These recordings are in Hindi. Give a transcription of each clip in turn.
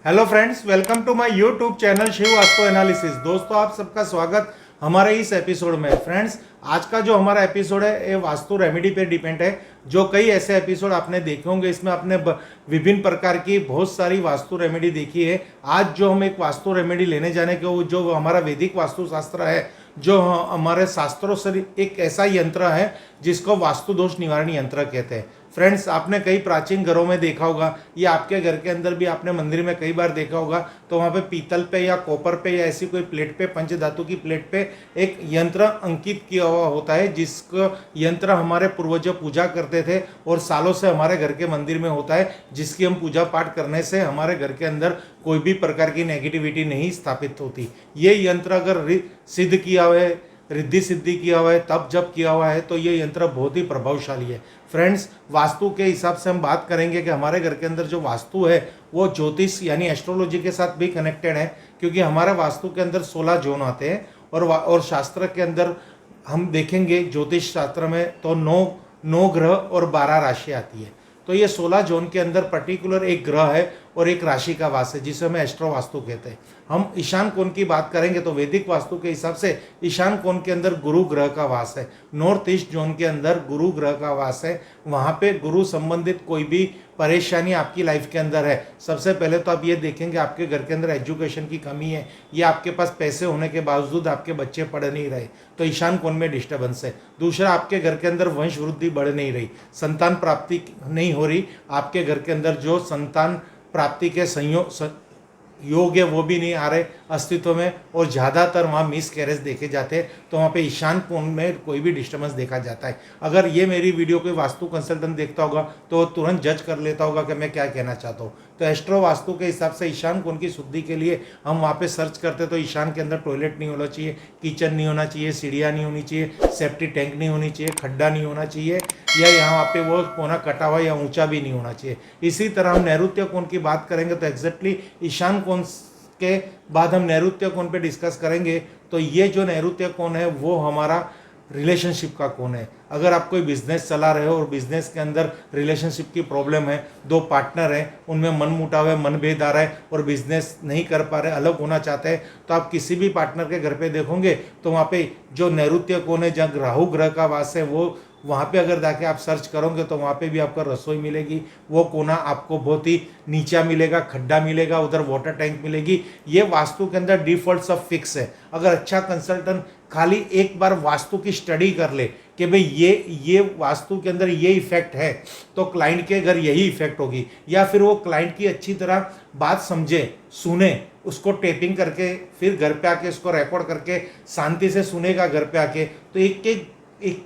Hello friends, welcome to my YouTube channel Shiv Vastu analysis. दोस्तों, आप सबका स्वागत हमारे इस एपिसोड में। फ्रेंड्स, आज का जो हमारा एपिसोड है ये वास्तु रेमेडी पे डिपेंड है। जो कई ऐसे एपिसोड आपने देखे होंगे, इसमें आपने विभिन्न प्रकार की बहुत सारी वास्तु रेमेडी देखी है। आज जो हम एक वास्तु रेमेडी लेने जाने के, वो जो हमारा वैदिक वास्तुशास्त्र है, जो हमारे शास्त्रों से एक ऐसा यंत्र है जिसको वास्तु दोष निवारण यंत्र कहते हैं। फ्रेंड्स, आपने कई प्राचीन घरों में देखा होगा, या आपके घर के अंदर भी आपने मंदिर में कई बार देखा होगा, तो वहाँ पे पीतल पे या कॉपर पे या ऐसी कोई प्लेट पे, पंचधातु की प्लेट पे एक यंत्र अंकित किया हुआ होता है, जिसको यंत्र हमारे पूर्वज पूजा करते थे और सालों से हमारे घर के मंदिर में होता है, जिसकी हम पूजा पाठ करने से हमारे घर के अंदर कोई भी प्रकार की नेगेटिविटी नहीं स्थापित होती। ये यंत्र अगर सिद्ध किया हुआ है, रिद्धि सिद्धि किया हुआ है, तब जब किया हुआ है, तो ये यंत्र बहुत ही प्रभावशाली है। फ्रेंड्स, वास्तु के हिसाब से हम बात करेंगे कि हमारे घर के अंदर जो वास्तु है वो ज्योतिष यानी एस्ट्रोलॉजी के साथ भी कनेक्टेड है, क्योंकि हमारे वास्तु के अंदर 16 जोन आते हैं और शास्त्र के अंदर हम देखेंगे ज्योतिष शास्त्र में तो 9 ग्रह और 12 राशि आती है। तो ये 16 जोन के अंदर पर्टिकुलर एक ग्रह है और एक राशि का वास है, जिसे हमें एस्ट्रो वास्तु कहते हैं। हम ईशान कोण की बात करेंगे तो वैदिक वास्तु के हिसाब से ईशान कोण के अंदर गुरु ग्रह का वास है। नॉर्थ ईस्ट जोन के अंदर गुरु ग्रह का वास है। वहाँ पे गुरु संबंधित कोई भी परेशानी आपकी लाइफ के अंदर है, सबसे पहले तो आप ये देखेंगे आपके घर के अंदर एजुकेशन की कमी है, या आपके पास पैसे होने के बावजूद आपके बच्चे पढ़ नहीं रहे, तो ईशान कोण में डिस्टर्बेंस है। दूसरा, आपके घर के अंदर वंश वृद्धि बढ़ नहीं रही, संतान प्राप्ति नहीं हो रही, आपके घर के अंदर जो संतान प्राप्ति के योग है वो भी नहीं आ रहे अस्तित्व में, और ज़्यादातर वहाँ मिस कैरेज देखे जाते हैं, तो वहाँ पे ईशान कोण में कोई भी डिस्टर्बेंस देखा जाता है। अगर ये मेरी वीडियो कोई वास्तु कंसल्टेंट देखता होगा तो वो तुरंत जज कर लेता होगा कि मैं क्या कहना चाहता हूँ। तो एस्ट्रो वास्तु के हिसाब से ईशान कोण की शुद्धि के लिए हम वहाँ पे सर्च करते, तो ईशान के अंदर टॉयलेट नहीं होना चाहिए, किचन नहीं होना चाहिए, सीढ़ियाँ नहीं होनी चाहिए, सेफ्टी टैंक नहीं होनी चाहिए, खड्डा नहीं होना चाहिए, या यहाँ पे वो कोना कटा हुआ या ऊंचा भी नहीं होना चाहिए। इसी तरह हम नैऋत्य कोण की बात करेंगे तो एग्जैक्टली ईशान कोण के बाद हम नैऋत्य कोण पे डिस्कस करेंगे। तो ये जो नैऋत्य कोण है वो हमारा रिलेशनशिप का कोण है। अगर आप कोई बिजनेस चला रहे हो और बिजनेस के अंदर रिलेशनशिप की प्रॉब्लम है, दो पार्टनर हैं, उनमें मन मुटाव है, मनभेद आ रहा है और बिजनेस नहीं कर पा रहे, अलग होना चाहते हैं, तो आप किसी भी पार्टनर के घर पे देखोगे तो वहाँ पे जो नैऋत्य कोण है, जहाँ राहु ग्रह का वास है, वो वहाँ पे अगर जाके आप सर्च करोगे तो वहाँ पे भी आपको रसोई मिलेगी। वो कोना आपको बहुत ही नीचा मिलेगा, खड्डा मिलेगा, उधर वाटर टैंक मिलेगी। ये वास्तु के अंदर डिफॉल्ट सब फिक्स है। अगर अच्छा कंसल्टेंट खाली एक बार वास्तु की स्टडी कर ले कि भाई ये वास्तु के अंदर ये इफेक्ट है, तो क्लाइंट के घर यही इफेक्ट होगी, या फिर वो क्लाइंट की अच्छी तरह बात समझे, सुने, उसको टेपिंग करके फिर घर पे आके उसको रिकॉर्ड करके शांति से सुनेगा घर पे आके, तो एक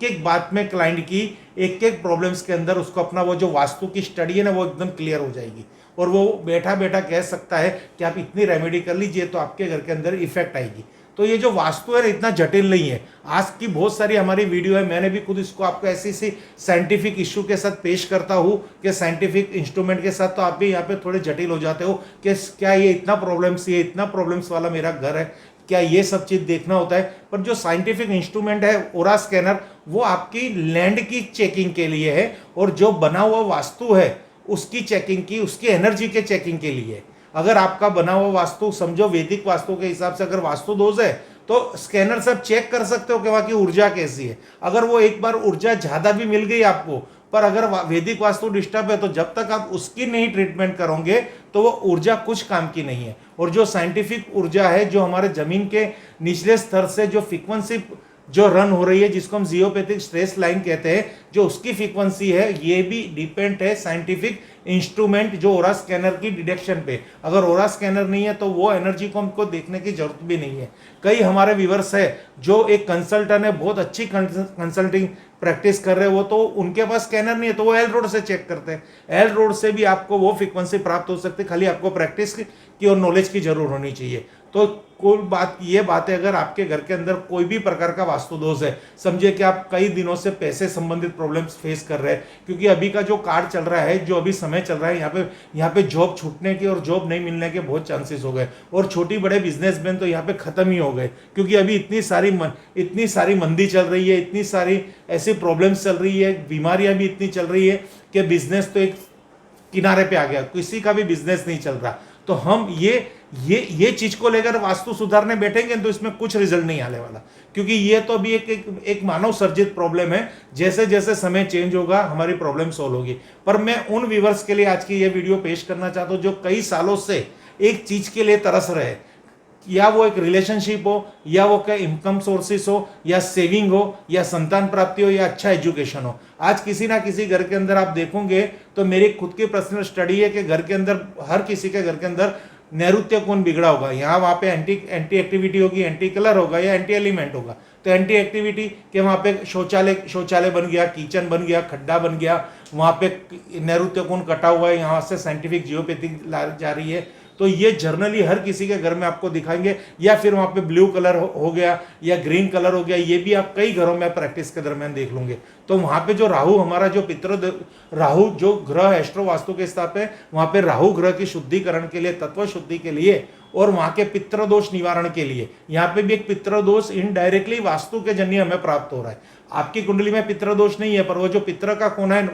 एक बात में क्लाइंट की एक प्रॉब्लम्स के अंदर उसको अपना वो जो वास्तु की स्टडी है ना, वो एकदम क्लियर हो जाएगी, और वो बैठा बैठा कह सकता है कि आप इतनी रेमेडी कर लीजिए तो आपके घर के अंदर इफेक्ट आएगी। तो ये जो वास्तु है ना, इतना जटिल नहीं है। आज की बहुत सारी हमारी वीडियो है, मैंने भी खुद इसको आपको ऐसी साइंटिफिक इश्यू के साथ पेश करता हूँ कि साइंटिफिक इंस्ट्रूमेंट के साथ, तो आप भी यहाँ पे थोड़े जटिल हो जाते हो कि क्या ये इतना प्रॉब्लम्स वाला मेरा घर है, क्या ये सब चीज़ देखना होता है। पर जो साइंटिफिक इंस्ट्रूमेंट है ओरा स्कैनर, वो आपकी लैंड की चेकिंग के लिए है, और जो बना हुआ वास्तु है उसकी चेकिंग की, उसकी एनर्जी के चेकिंग के लिए है। अगर आपका बना हुआ वास्तु समझो वैदिक वास्तु के हिसाब से अगर वास्तु दोष है, तो स्कैनर से आप चेक कर सकते हो कि वहाँ की ऊर्जा कैसी है। अगर वो एक बार ऊर्जा ज़्यादा भी मिल गई आपको, पर अगर वैदिक वास्तु डिस्टर्ब है, तो जब तक आप उसकी नहीं ट्रीटमेंट करोगे तो वो ऊर्जा कुछ काम की नहीं है। और जो साइंटिफिक ऊर्जा है, जो हमारे जमीन के निचले स्तर से जो फ्रीक्वेंसी जो रन हो रही है, जिसको हम जियोपैथिक स्ट्रेस लाइन कहते हैं, जो उसकी फ्रीक्वेंसी है, ये भी डिपेंड है साइंटिफिक इंस्ट्रूमेंट जो ओरा स्कैनर की डिटेक्शन पे। अगर ओरा स्कैनर नहीं है तो वो एनर्जी को हमको देखने की जरूरत भी नहीं है। कई हमारे व्यूअर्स है जो एक कंसल्टेंट है, बहुत अच्छी कंसल्टिंग प्रैक्टिस कर रहे हो, तो उनके पास स्कैनर नहीं है, तो वो एल रोड से चेक करते हैं। एल रोड से भी आपको वो फ्रीक्वेंसी प्राप्त हो सकती है, खाली आपको प्रैक्टिस की और नॉलेज की जरूर होनी चाहिए। तो कुल बात ये बात है, अगर आपके घर के अंदर कोई भी प्रकार का वास्तु दोष है, समझिए कि आप कई दिनों से पैसे संबंधित प्रॉब्लम्स फेस कर रहे हैं, क्योंकि अभी का जो कार्ड चल रहा है, जो अभी समय चल रहा है, यहाँ पे जॉब छूटने की और जॉब नहीं मिलने के बहुत चांसेस हो गए, और छोटी बड़े बिजनेसमैन तो यहाँ पे खत्म ही हो गए, क्योंकि अभी इतनी सारी मंदी चल रही है, इतनी सारी ऐसी प्रॉब्लम्स चल रही है, बीमारियां भी इतनी चल रही है कि बिजनेस तो एक किनारे पे आ गया, किसी का भी बिजनेस नहीं चल रहा। तो हम ये चीज को लेकर वास्तु सुधारने बैठेंगे तो इसमें कुछ रिजल्ट नहीं आने वाला, क्योंकि ये तो अभी एक मानव सर्जित प्रॉब्लम है। जैसे जैसे समय चेंज होगा हमारी प्रॉब्लम सॉल्व होगी। पर मैं उन व्यूवर्स के लिए आज की ये वीडियो पेश करना चाहता हूं जो कई सालों से एक चीज के लिए तरस रहे, या वो एक रिलेशनशिप हो, या वो क्या इनकम सोर्सेस हो, या सेविंग हो, या संतान प्राप्ति हो, या अच्छा एजुकेशन हो। आज किसी ना किसी घर के अंदर आप देखोगे तो मेरी खुद की पर्सनल स्टडी है कि घर के अंदर, हर किसी के घर के अंदर नैऋत्य कोण बिगड़ा होगा। यहाँ वहाँ पे एंटी एक्टिविटी होगी, एंटी कलर होगा या एंटी एलिमेंट होगा। तो एंटी एक्टिविटी के वहाँ पे शौचालय बन गया, किचन बन गया, खड्डा बन गया, वहाँ पे नैऋत्य कोण कटा हुआ है, यहाँ से साइंटिफिक जियोपैथी जा रही है। तो ये जर्नली हर किसी के घर में आपको दिखाएंगे। या फिर वहाँ पे ब्लू कलर हो गया या ग्रीन कलर हो गया, ये भी आप कई घरों में प्रैक्टिस के दरमियान देख लूंगे। तो वहाँ पे जो राहु, हमारा जो राहु जो ग्रह एस्ट्रो वास्तु के हिसाब है, वहाँ पे राहु ग्रह की शुद्धिकरण के लिए, तत्व शुद्धि के लिए और वहाँ के पितृ दोष निवारण के लिए, यहाँ पे भी एक पितृ दोष इनडायरेक्टली वास्तु के जन्य हमें प्राप्त हो रहा है। आपकी कुंडली में पितृ दोष नहीं है, पर वो जो पितृ का कोना है,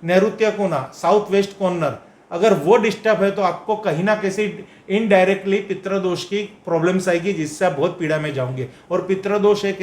नैऋत्य कोना, साउथ वेस्ट कॉर्नर, अगर वो डिस्टर्ब है तो आपको कहीं ना कहीं इनडायरेक्टली पितृदोष की प्रॉब्लम्स आएगी, जिससे आप बहुत पीड़ा में जाओगे। और पितृदोष एक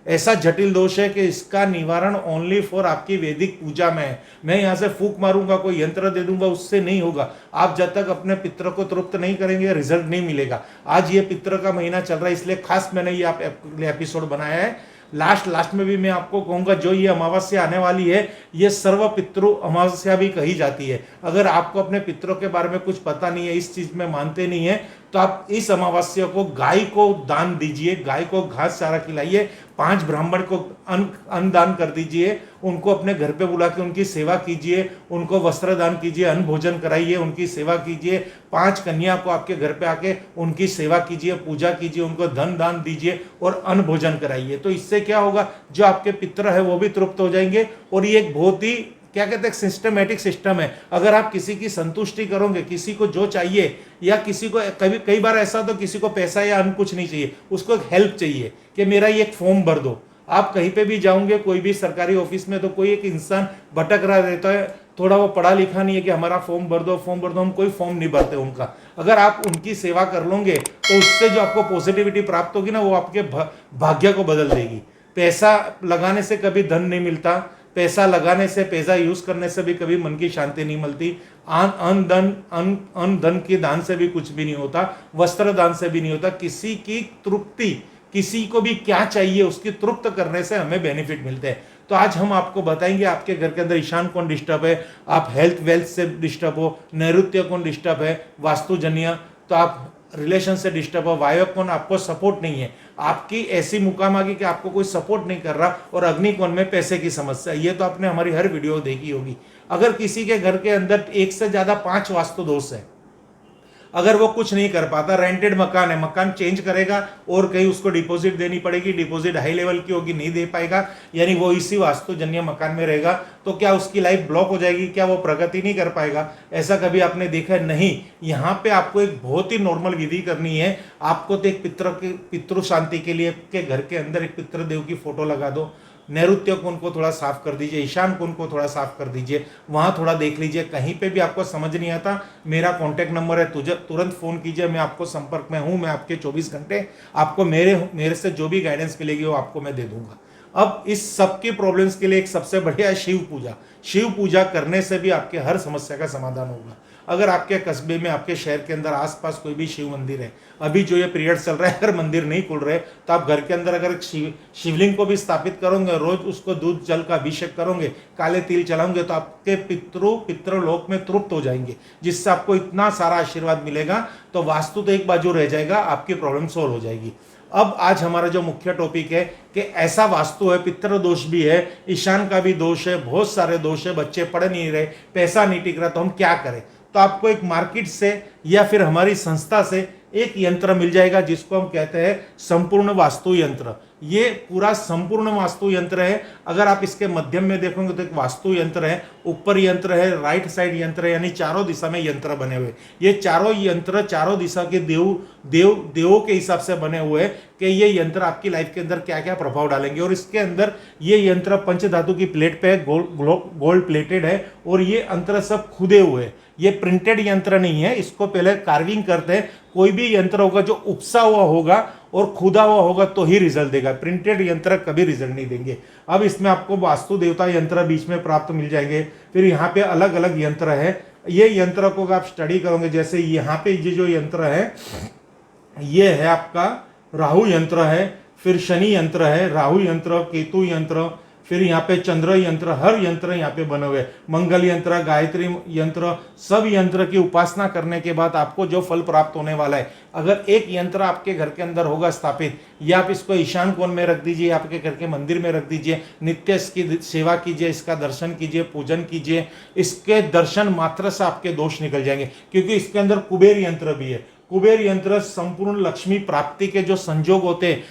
ऐसा जटिल दोष है कि इसका निवारण ओनली फॉर आपकी वैदिक पूजा में है। मैं यहाँ से फूक मारूंगा, कोई यंत्र दे दूंगा, उससे नहीं होगा। आप जब तक अपने पितृ को तृप्त नहीं करेंगे रिजल्ट नहीं मिलेगा। आज ये पितृ का महीना चल रहा है, इसलिए खास मैंने ये आप एपिसोड बनाया है। लास्ट में भी मैं आपको कहूंगा, जो ये अमावस्या आने वाली है, ये सर्व पितृ अमावस्या भी कही जाती है। अगर आपको अपने पितरों के बारे में कुछ पता नहीं है, इस चीज में मानते नहीं है, तो आप इस अमावस्या को गाय को दान दीजिए, गाय को घास चारा खिलाइए, 5 ब्राह्मण को अन्न दान कर दीजिए, उनको अपने घर पे बुला के उनकी सेवा कीजिए, उनको वस्त्र दान कीजिए, अन्न भोजन कराइए, उनकी सेवा कीजिए। 5 कन्या को आपके घर पे आके उनकी सेवा कीजिए, पूजा कीजिए, उनको धन दान दीजिए और अन्न भोजन कराइए। तो इससे क्या होगा, जो आपके पितर है वो भी तृप्त हो जाएंगे। और ये एक बहुत ही क्या कहते हैं सिस्टमेटिक सिस्टम है। अगर आप किसी की संतुष्टि करोगे, किसी को जो चाहिए, या किसी को कई बार ऐसा तो किसी को पैसा या अन्न कुछ नहीं चाहिए, उसको एक हेल्प चाहिए कि मेरा ये एक फॉर्म भर दो। आप कहीं पे भी जाओगे, कोई भी सरकारी ऑफिस में, तो कोई एक इंसान भटक रहा रहता है, थोड़ा वो पढ़ा लिखा नहीं है कि हमारा फॉर्म भर दो, हम कोई फॉर्म नहीं भरते उनका। अगर आप उनकी सेवा कर लोगे तो उससे जो आपको पॉजिटिविटी प्राप्त होगी ना, वो आपके भाग्य को बदल देगी। पैसा लगाने से कभी धन नहीं मिलता, पैसा लगाने से, पैसा यूज करने से भी कभी मन की शांति नहीं मिलती। अन्न धन के दान से भी कुछ भी नहीं होता, वस्त्र दान से भी नहीं होता। किसी की तृप्ति, किसी को भी क्या चाहिए उसकी तृप्त करने से हमें बेनिफिट मिलते हैं। तो आज हम आपको बताएंगे, आपके घर के अंदर ईशान कोण डिस्टर्ब है, आप हेल्थ वेल्थ से डिस्टर्ब हो, नैऋत्य कोण डिस्टर्ब है वास्तुजन्य, तो आप रिलेशन से डिस्टर्ब हो, वायु कोण आपको सपोर्ट नहीं है, आपकी ऐसी मुकाम आ गई कि आपको कोई सपोर्ट नहीं कर रहा, और अग्नि कोण में पैसे की समस्या, ये तो आपने हमारी हर वीडियो देखी होगी। अगर किसी के घर के अंदर 1 से ज्यादा 5 वास्तु दोष है, अगर वो कुछ नहीं कर पाता, रेंटेड मकान है, मकान चेंज करेगा और कहीं उसको डिपॉजिट देनी पड़ेगी, डिपॉजिट हाई लेवल की होगी, नहीं दे पाएगा, यानी वो इसी वास्तुजन्य मकान में रहेगा, तो क्या उसकी लाइफ ब्लॉक हो जाएगी? क्या वो प्रगति नहीं कर पाएगा? ऐसा कभी आपने देखा है? नहीं। यहाँ पे आपको एक बहुत ही नॉर्मल विधि करनी है। आपको तो एक पितृ शांति के लिए के घर के अंदर एक पितृदेव की फोटो लगा दो, नैऋत्य कोण को थोड़ा साफ कर दीजिए, ईशान कोण को थोड़ा साफ कर दीजिए, वहां थोड़ा देख लीजिए। कहीं पे भी आपको समझ नहीं आता, मेरा कॉन्टैक्ट नंबर है, तुरंत फोन कीजिए, मैं आपको संपर्क में हूं। मैं आपके 24 घंटे आपको मेरे से जो भी गाइडेंस मिलेगी वो आपको मैं दे दूंगा। अब इस सब की प्रॉब्लम्स के लिए एक सबसे बढ़िया है शिव पूजा करने से भी आपके हर समस्या का समाधान होगा। अगर आपके कस्बे में, आपके शहर के अंदर आसपास कोई भी शिव मंदिर है, अभी जो ये पीरियड चल रहा है, अगर मंदिर नहीं खुल रहे, तो आप घर के अंदर अगर शिवलिंग को भी स्थापित करोगे, रोज उसको दूध जल का अभिषेक करोगे, काले तिल चलाओगे, तो आपके पितृलोक में तृप्त हो जाएंगे, जिससे आपको इतना सारा आशीर्वाद मिलेगा। तो वास्तु तो एक बाजू रह जाएगा, आपकी प्रॉब्लम सोल्व हो जाएगी। अब आज हमारा जो मुख्य टॉपिक है कि ऐसा वास्तु है, पितृ दोष भी है, ईशान का भी दोष है, बहुत सारे दोष है, बच्चे पढ़ नहीं रहे, पैसा नहीं टिक रहा, तो हम क्या करें? तो आपको एक मार्केट से या फिर हमारी संस्था से एक यंत्र मिल जाएगा, जिसको हम कहते हैं संपूर्ण वास्तु यंत्र। ये पूरा संपूर्ण वास्तु यंत्र है। अगर आप इसके मध्यम में देखोगे तो एक वास्तु यंत्र है, ऊपर यंत्र है, राइट साइड यंत्र है, यानी चारों दिशा में यंत्र बने हुए। ये चारों यंत्र चारों दिशा के देवों के हिसाब से बने हुए हैं कि ये यंत्र आपकी लाइफ के अंदर क्या क्या प्रभाव डालेंगे। और इसके अंदर ये यंत्र पंचधातु की प्लेट पे गोल्ड प्लेटेड है, और ये यंत्र सब खुदे हुए हैं। ये प्रिंटेड यंत्र नहीं है, इसको पहले कार्विंग करते हैं। कोई भी यंत्र होगा जो उपसा हुआ होगा और खुदा हुआ होगा तो ही रिजल्ट देगा, प्रिंटेड यंत्र कभी रिजल्ट नहीं देंगे। अब इसमें आपको वास्तु देवता यंत्र बीच में प्राप्त मिल जाएंगे। फिर यहाँ पे अलग अलग यंत्र है, ये यंत्र को आप स्टडी करोगे, जैसे यहाँ पे ये जो यंत्र है ये है आपका राहु यंत्र है, फिर शनि यंत्र है, राहु यंत्र, केतु यंत्र, फिर यहाँ पे चंद्र यंत्र, हर यंत्र यहाँ पे बने हुए, मंगल यंत्र, गायत्री यंत्र, सब यंत्र की उपासना करने के बाद आपको जो फल प्राप्त होने वाला है, अगर एक यंत्र आपके घर के अंदर होगा स्थापित, या आप इसको ईशान कोण में रख दीजिए, आपके घर के मंदिर में रख दीजिए, नित्य इसकी सेवा कीजिए, इसका दर्शन कीजिए, पूजन कीजिए, इसके दर्शन मात्र से आपके दोष निकल जाएंगे। क्योंकि इसके अंदर कुबेर यंत्र भी है। कुबेर यंत्र संपूर्ण लक्ष्मी प्राप्ति के जो संजोग होते हैं,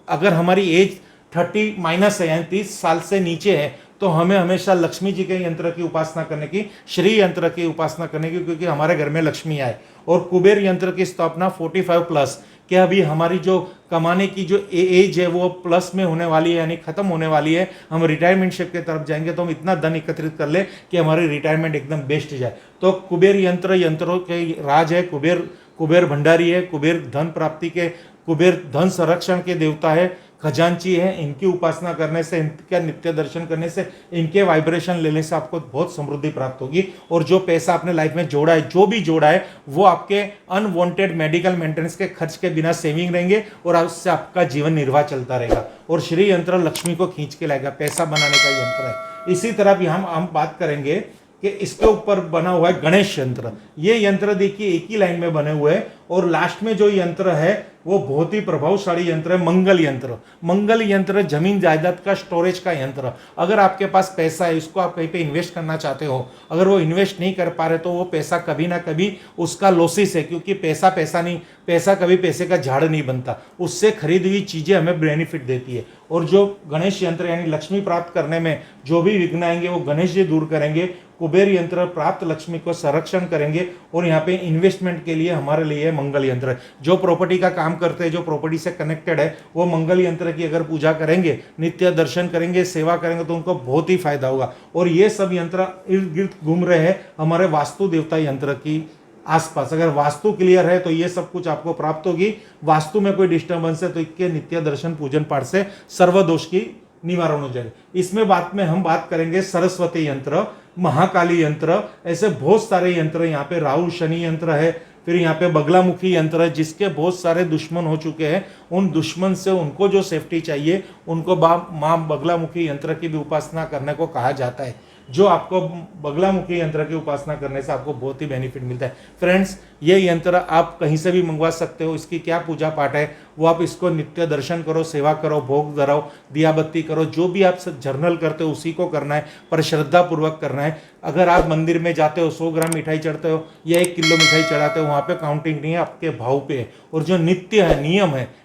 अगर हमारी एज 30 माइनस है यानी 30 साल से नीचे है, तो हमें हमेशा लक्ष्मी जी के यंत्र की उपासना करने की, श्री यंत्र की उपासना करने की, क्योंकि हमारे घर में लक्ष्मी आए। और कुबेर यंत्र की स्थापना 45 प्लस, क्या अभी हमारी जो कमाने की जो एज है वो प्लस में होने वाली है, यानी खत्म होने वाली है, हम रिटायरमेंट शिप की तरफ जाएंगे, तो हम इतना धन एकत्रित कर ले कि हमारी रिटायरमेंट एकदम बेस्ट जाए। तो कुबेर यंत्रों के राज है, कुबेर भंडारी है, कुबेर धन प्राप्ति के, कुबेर धन संरक्षण के देवता है, खजांची है। इनकी उपासना करने से, इनका नित्य दर्शन करने से, इनके वाइब्रेशन लेने से आपको बहुत समृद्धि प्राप्त होगी। और जो पैसा आपने लाइफ में जोड़ा है, जो भी जोड़ा है, वो आपके अनवांटेड मेडिकल मेंटेनेंस के खर्च के बिना सेविंग रहेंगे और उससे आपका जीवन निर्वाह चलता रहेगा। और श्री यंत्र लक्ष्मी को खींच के लाएगा, पैसा बनाने का यंत्र है। इसी तरह भी हम बात करेंगे कि इसके ऊपर बना हुआ है गणेश यंत्र। ये यंत्र देखिए एक ही लाइन में बने हुए हैं, और लास्ट में जो यंत्र है वो बहुत ही प्रभावशाली यंत्र है, मंगल यंत्र। मंगल यंत्र जमीन जायदाद का स्टोरेज का यंत्र। अगर आपके पास पैसा है, इसको आप कहीं पे इन्वेस्ट करना चाहते हो, अगर वो इन्वेस्ट नहीं कर पा रहे, तो वो पैसा कभी ना कभी उसका लॉसेस है। क्योंकि पैसा नहीं, पैसा कभी पैसे का झाड़ नहीं बनता, उससे खरीदी हुई चीजें हमें बेनिफिट देती है। और जो गणेश यंत्र यानी लक्ष्मी प्राप्त करने में जो भी विघ्न आएंगे वो गणेश जी दूर करेंगे। कुबेर यंत्र प्राप्त लक्ष्मी को संरक्षण करेंगे। और यहाँ पे इन्वेस्टमेंट के लिए हमारे लिए मंगल यंत्र, जो प्रॉपर्टी का काम करते हैं, जो प्रॉपर्टी से कनेक्टेड है, वो मंगल यंत्र की अगर पूजा करेंगे, नित्य दर्शन करेंगे, सेवा करेंगे, तो उनको बहुत ही फायदा होगा। और ये सब यंत्र इर्द गिर्द घूम रहे हैं हमारे वास्तु देवता यंत्र की आसपास। अगर वास्तु क्लियर है तो ये सब कुछ आपको प्राप्त होगी। वास्तु में कोई डिस्टर्बेंस है तो इसके नित्य दर्शन पूजन पाठ से सर्वदोष की निवारण हो जाएगा। इसमें हम बात करेंगे सरस्वती यंत्र, महाकाली यंत्र, ऐसे बहुत सारे यंत्र। यहाँ पे राहु शनि यंत्र है, फिर यहाँ पे बगलामुखी यंत्र है, जिसके बहुत सारे दुश्मन हो चुके हैं। उन दुश्मन से उनको जो सेफ्टी चाहिए, उनको माँ बगलामुखी यंत्र की भी उपासना करने को कहा जाता है। जो आपको बगलामुखी यंत्र की उपासना करने से आपको बहुत ही बेनिफिट मिलता है। फ्रेंड्स, ये यंत्र आप कहीं से भी मंगवा सकते हो। इसकी क्या पूजा पाठ है वो आप इसको नित्य दर्शन करो, सेवा करो, भोग धराओ, दिया बत्ती करो, जो भी आप जर्नल करते हो उसी को करना है, पर श्रद्धा पूर्वक करना है। अगर आप मंदिर में जाते हो, 100 ग्राम मिठाई चढ़ते हो या 1 किलो मिठाई चढ़ाते हो, वहाँ पे काउंटिंग नहीं है, आपके भाव पे है। और जो नित्य है,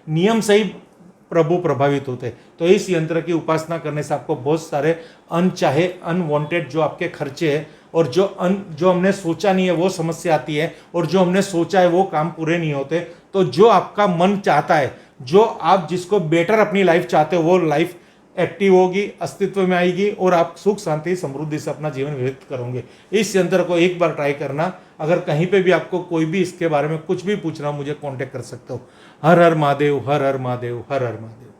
नियम से ही प्रभु प्रभावित होते। तो इस यंत्र की उपासना करने से आपको बहुत सारे अनचाहे, अनवांटेड जो आपके खर्चे हैं, और जो हमने सोचा नहीं है वो समस्या आती है, और जो हमने सोचा है वो काम पूरे नहीं होते। तो जो आपका मन चाहता है, जो आप जिसको बेटर अपनी लाइफ चाहते हो, वो लाइफ एक्टिव होगी, अस्तित्व में आएगी, और आप सुख शांति समृद्धि से अपना जीवन व्यतीत करोगे। इस यंत्र को एक बार ट्राई करना। अगर कहीं पे भी आपको कोई भी इसके बारे में कुछ भी पूछना, मुझे कांटेक्ट कर सकते हो। हर हर महादेव, हर हर महादेव, हर हर महादेव।